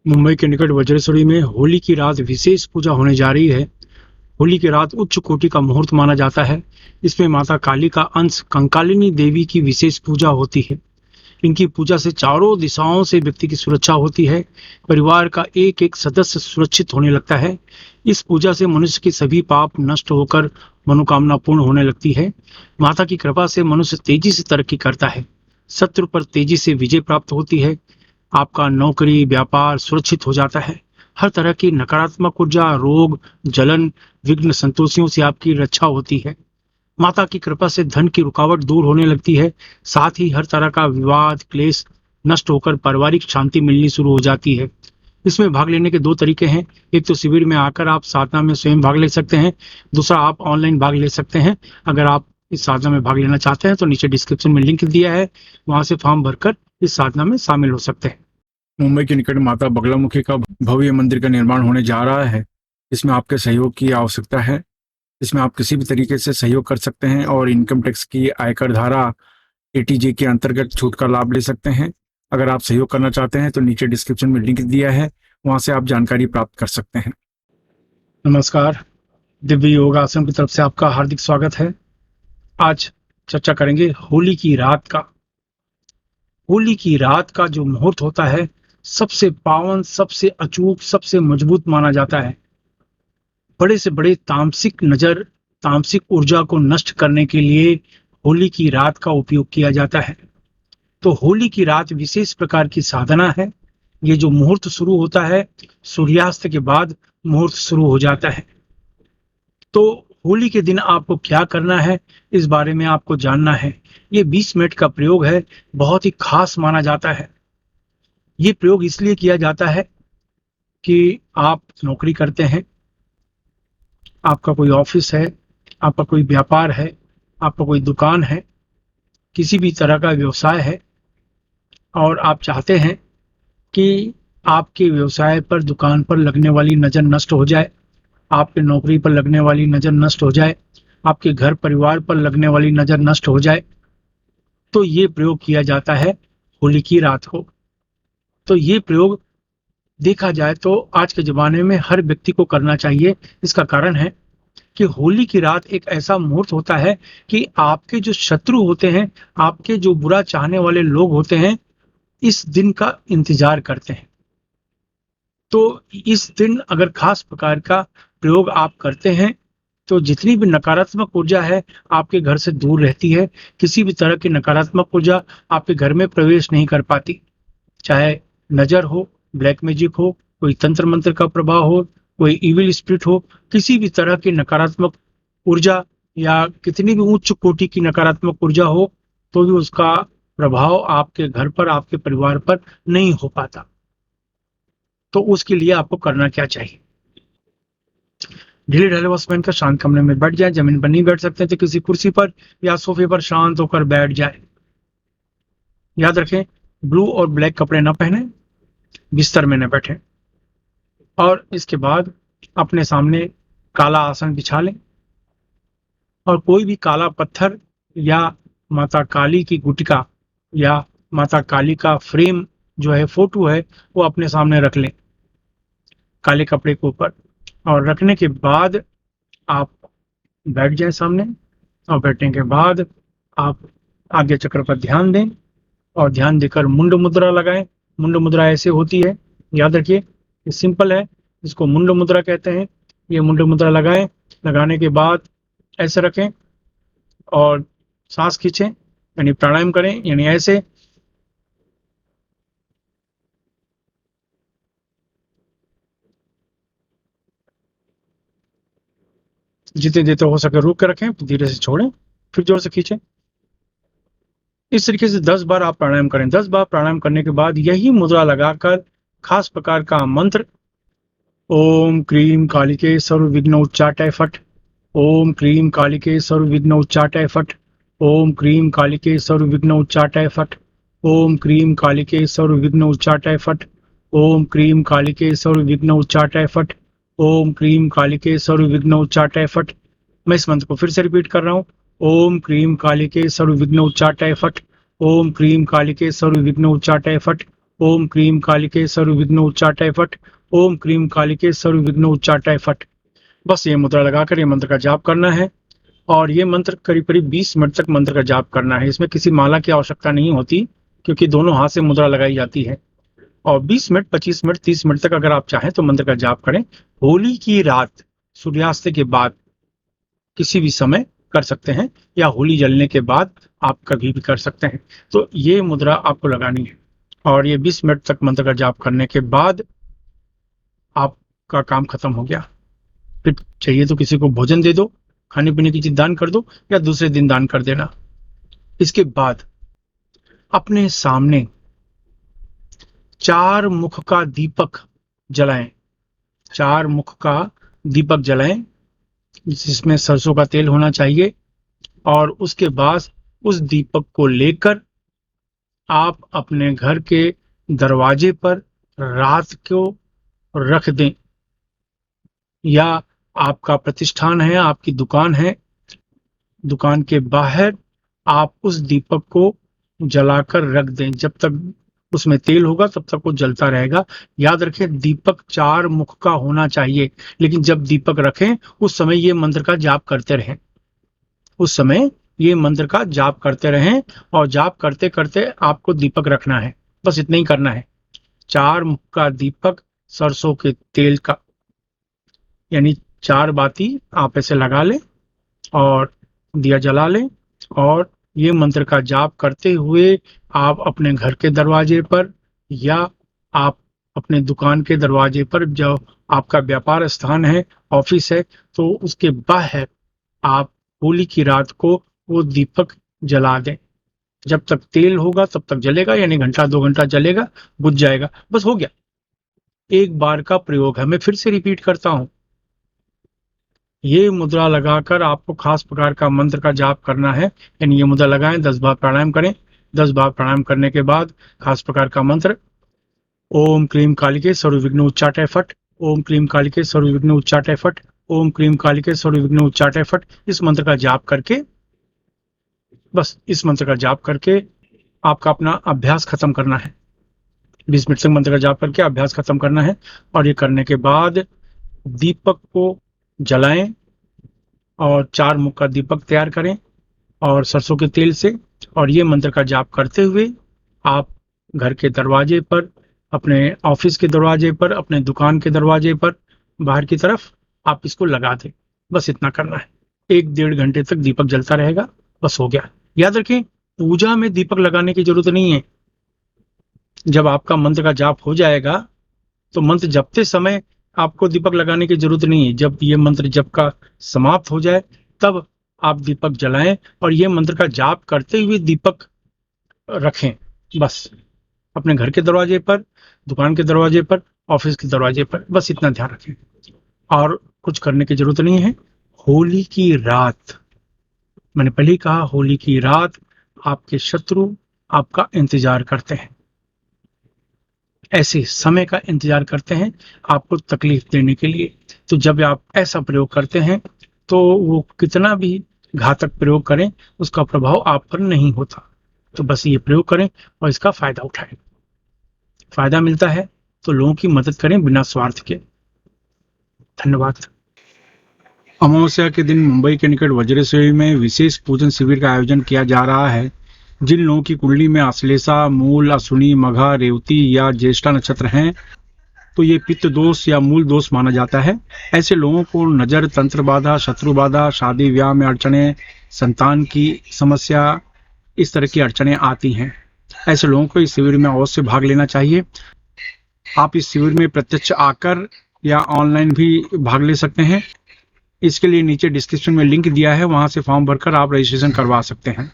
मुंबई के निकट वज्रेश्वरी में होली की रात विशेष पूजा होने जा रही है। होली की रात उच्च कोटि का मुहूर्त माना जाता है। इसमें माता काली का अंश कंकालिनी देवी की विशेष पूजा होती है। इनकी पूजा से चारों दिशाओं से व्यक्ति की सुरक्षा होती है। परिवार का एक एक सदस्य सुरक्षित होने लगता है। इस पूजा से मनुष्य के सभी पाप नष्ट होकर मनोकामना पूर्ण होने लगती है। माता की कृपा से मनुष्य तेजी से तरक्की करता है। शत्रु पर तेजी से विजय प्राप्त होती है। आपका नौकरी व्यापार सुरक्षित हो जाता है। हर तरह की नकारात्मक ऊर्जा रोग जलन विघ्न संतोषियों से आपकी रक्षा होती है। माता की कृपा से धन की रुकावट दूर होने लगती है। साथ ही हर तरह का विवाद क्लेश नष्ट होकर पारिवारिक शांति मिलनी शुरू हो जाती है। इसमें भाग लेने के दो तरीके हैं। एक तो शिविर में आकर आप साधना में स्वयं भाग ले सकते हैं। दूसरा आप ऑनलाइन भाग ले सकते हैं। अगर आप इस साधना में भाग लेना चाहते हैं तो नीचे डिस्क्रिप्शन में लिंक दिया है, वहां से फॉर्म भरकर इस साधना में शामिल हो सकते हैं। मुंबई के निकट माता बगलामुखी का भव्य मंदिर का निर्माण होने जा रहा है। इसमें आपके सहयोग की आवश्यकता है। इसमें आप किसी भी तरीके से सहयोग कर सकते हैं और इनकम टैक्स की आयकर धारा एटीजे के अंतर्गत छूट का लाभ ले सकते हैं। अगर आप सहयोग करना चाहते हैं तो नीचे डिस्क्रिप्शन में लिंक दिया है, वहां से आप जानकारी प्राप्त कर सकते हैं। नमस्कार, दिव्य योग आश्रम की तरफ से आपका हार्दिक स्वागत है। आज चर्चा करेंगे होली की रात का। होली की रात का जो मुहूर्त होता है सबसे पावन सबसे अचूक सबसे मजबूत माना जाता है। बड़े से बड़े तामसिक ऊर्जा को नष्ट करने के लिए होली की रात का उपयोग किया जाता है। तो होली की रात विशेष प्रकार की साधना है। ये जो मुहूर्त शुरू होता है सूर्यास्त के बाद मुहूर्त शुरू हो जाता है। तो होली के दिन आपको क्या करना है इस बारे में आपको जानना है। ये 20 मिनट का प्रयोग है, बहुत ही खास माना जाता है। ये प्रयोग इसलिए किया जाता है कि आप नौकरी करते हैं, आपका कोई ऑफिस है, आपका कोई व्यापार है, आपका कोई दुकान है, किसी भी तरह का व्यवसाय है और आप चाहते हैं कि आपके व्यवसाय पर दुकान पर लगने वाली नज़र नष्ट हो जाए, आपके नौकरी पर लगने वाली नज़र नष्ट हो जाए, आपके घर परिवार पर लगने वाली नज़र नष्ट हो जाए, तो ये प्रयोग किया जाता है होली की रात को। तो ये प्रयोग देखा जाए तो आज के ज़माने में हर व्यक्ति को करना चाहिए। इसका कारण है कि होली की रात एक ऐसा मुहूर्त होता है कि आपके जो शत्रु होते हैं, आपके जो बुरा चाहने वाले लोग होते हैं, इस दिन का इंतजार करते हैं। तो इस दिन अगर खास प्रकार का प्रयोग आप करते हैं तो जितनी भी नकारात्मक ऊर्जा है आपके घर से दूर रहती है। किसी भी तरह की नकारात्मक ऊर्जा आपके घर में प्रवेश नहीं कर पाती। चाहे नजर हो, ब्लैक मैजिक हो, कोई तंत्र मंत्र का प्रभाव हो, कोई इविल स्पिरिट हो, किसी भी तरह की नकारात्मक ऊर्जा या कितनी भी उच्च कोटि की नकारात्मक ऊर्जा हो तो भी उसका प्रभाव आपके घर पर आपके परिवार पर नहीं हो पाता। तो उसके लिए आपको करना क्या चाहिए? ढीले ढाले वस्त्र पहनकर शांत कमरे में बैठ जाए। जमीन पर नहीं बैठ सकते तो किसी कुर्सी पर या सोफे पर शांत होकर बैठ जाए। याद रखें, ब्लू और ब्लैक कपड़े न पहने, बिस्तर में न बैठे और इसके बाद अपने सामने काला आसन बिछा लें और कोई भी काला पत्थर या माता काली की गुटिका या माता काली का फ्रेम जो है फोटो है वो अपने सामने रख लें काले कपड़े के ऊपर। और रखने के बाद आप बैठ जाएं सामने और बैठने के बाद आप आज्ञा चक्र पर ध्यान दें और ध्यान देकर मुंड मुद्रा लगाएं। मुंड मुद्रा ऐसे होती है, याद रखिए, ये सिंपल है, इसको मुंड मुद्रा कहते हैं। ये मुंड मुद्रा लगाएं, लगाने के बाद ऐसे रखें और सांस खींचें यानी प्राणायाम करें, यानी ऐसे। जितने देर तक हो सके रोक कर रखें, धीरे से छोड़ें, फिर जोर से खींचें। इस तरीके से 10 बार आप प्राणायाम करें। 10 बार प्राणायाम करने के बाद यही मुद्रा लगाकर खास प्रकार का मंत्र ओम क्रीम कालिके सर्व विघ्न उच्चाटय फट, ओम क्रीम कालिके सर्व विघ्न उच्चाटय फट, ओम क्रीम कालिके सर्व विघ्न उच्चाटय फट, ओम क्रीम कालिके सर्व विघ्न उच्चाटय फट, ओम क्रीम कालिके सर्व विघ्न उच्चाटय फट, ओम क्रीम कालिके सर्व विघ्न उच्चाटय फट। मैं इस मंत्र को फिर से रिपीट कर रहा हूँ। ओम क्रीम कालिके सर्व विघ्न उच्चाटय फट, ओम क्रीम कालिके सर्व विघ्न उच्चाटय फट, ओम क्रीम कालिके सर्वविघ्न उच्चाटय फट, ओम क्रीम कालिके सर्वविघ्न उच्चाटय फट। बस ये मुद्रा लगाकर ये मंत्र का जाप करना है और ये मंत्र करीब करीब 20 मिनट तक मंत्र का जाप करना है। इसमें किसी माला की आवश्यकता नहीं होती क्योंकि दोनों हाथ से मुद्रा लगाई जाती है। और 20 मिनट, 25 मिनट, 30 मिनट तक अगर आप चाहें तो मंत्र का जाप करें। होली की रात सूर्यास्त के बाद किसी भी समय कर सकते हैं या होली जलने के बाद आप कभी भी कर सकते हैं। तो ये मुद्रा आपको लगानी है और ये 20 मिनट तक मंत्र का जाप करने के बाद आपका काम खत्म हो गया। फिर चाहिए तो किसी को भोजन दे दो, खाने पीने की चीज दान कर दो या दूसरे दिन दान कर देना। इसके बाद अपने सामने 4 मुख का दीपक जलाएं। 4 मुख का दीपक जलाएं जिसमें सरसों का तेल होना चाहिए और उसके बाद उस दीपक को लेकर आप अपने घर के दरवाजे पर रात को रख दें या आपका प्रतिष्ठान है, आपकी दुकान है, दुकान के बाहर आप उस दीपक को जलाकर रख दें। जब तक उसमें तेल होगा तब तक वो जलता रहेगा। याद रखें दीपक 4 मुख का होना चाहिए, लेकिन जब दीपक रखें उस समय ये मंत्र का जाप करते रहें। उस समय ये मंत्र का जाप करते रहें और जाप करते करते आपको दीपक रखना है। बस इतना ही करना है। 4 मुख का दीपक सरसों के तेल का, यानी 4 बाती आप ऐसे लगा लें और दिया जला लें और ये मंत्र का जाप करते हुए आप अपने घर के दरवाजे पर या आप अपने दुकान के दरवाजे पर, जो आपका व्यापार स्थान है, ऑफिस है, तो उसके बाहर आप होली की रात को वो दीपक जला दें। जब तक तेल होगा तब तक जलेगा, यानी घंटा 2 घंटा जलेगा, बुझ जाएगा। बस हो गया। एक बार का प्रयोग है। मैं फिर से रिपीट करता हूं, ये मुद्रा लगाकर आपको खास प्रकार का मंत्र का जाप करना है। यानी ये मुद्रा लगाएं, 10 बार प्राणायाम करें। 10 बार प्राणायाम करने के बाद खास प्रकार का मंत्र ओम क्लीम कालिके सर्वविघ्न उच्चाटय फट, ओम क्लीम कालिके सर्वविघ्न उच्चाटय फट, ओम क्लीम कालिके सर्वविघ्न उच्चाटय फट। इस मंत्र का जाप करके, बस इस मंत्र का जाप करके आपका अपना अभ्यास खत्म करना है। 20 मिनट तक मंत्र का जाप करके अभ्यास खत्म करना है और ये करने के बाद दीपक को जलाएं और 4 मुख का दीपक तैयार करें और सरसों के तेल से, और ये मंत्र का जाप करते हुए आप घर के दरवाजे पर, अपने ऑफिस के दरवाजे पर, अपने दुकान के दरवाजे पर बाहर की तरफ आप इसको लगा दें। बस इतना करना है। 1-1.5 घंटे तक दीपक जलता रहेगा। बस हो गया। याद रखें पूजा में दीपक लगाने की जरूरत नहीं है। जब आपका मंत्र का जाप हो जाएगा तो मंत्र जपते समय आपको दीपक लगाने की जरूरत नहीं है। जब ये मंत्र जप का समाप्त हो जाए तब आप दीपक जलाएं और ये मंत्र का जाप करते हुए दीपक रखें। बस अपने घर के दरवाजे पर, दुकान के दरवाजे पर, ऑफिस के दरवाजे पर, बस इतना ध्यान रखें और कुछ करने की जरूरत नहीं है। होली की रात, मैंने पहले ही कहा, होली की रात आपके शत्रु आपका इंतजार करते हैं। ऐसे समय का इंतजार करते हैं आपको तकलीफ देने के लिए। तो जब आप ऐसा प्रयोग करते हैं तो वो कितना भी घातक प्रयोग करें उसका प्रभाव आप पर नहीं होता। तो बस ये प्रयोग करें और इसका फायदा उठाएं। फायदा मिलता है तो लोगों की मदद करें बिना स्वार्थ के। धन्यवाद। अमावस्या के दिन मुंबई के निकट वज्रेश्वरी में विशेष पूजन शिविर का आयोजन किया जा रहा है। जिन लोगों की कुंडली में आश्लेषा, मूल, अश्विनी, मघा, रेवती या ज्येष्ठा नक्षत्र हैं तो ये पित्त दोष या मूल दोष माना जाता है। ऐसे लोगों को नजर, तंत्र बाधा, शत्रु बाधा, शादी ब्याह में अड़चने, संतान की समस्या, इस तरह की अड़चने आती हैं। ऐसे लोगों को इस शिविर में अवश्य भाग लेना चाहिए। आप इस शिविर में प्रत्यक्ष आकर या ऑनलाइन भी भाग ले सकते हैं। इसके लिए नीचे डिस्क्रिप्शन में लिंक दिया है, वहां से फॉर्म भरकर आप रजिस्ट्रेशन करवा सकते हैं।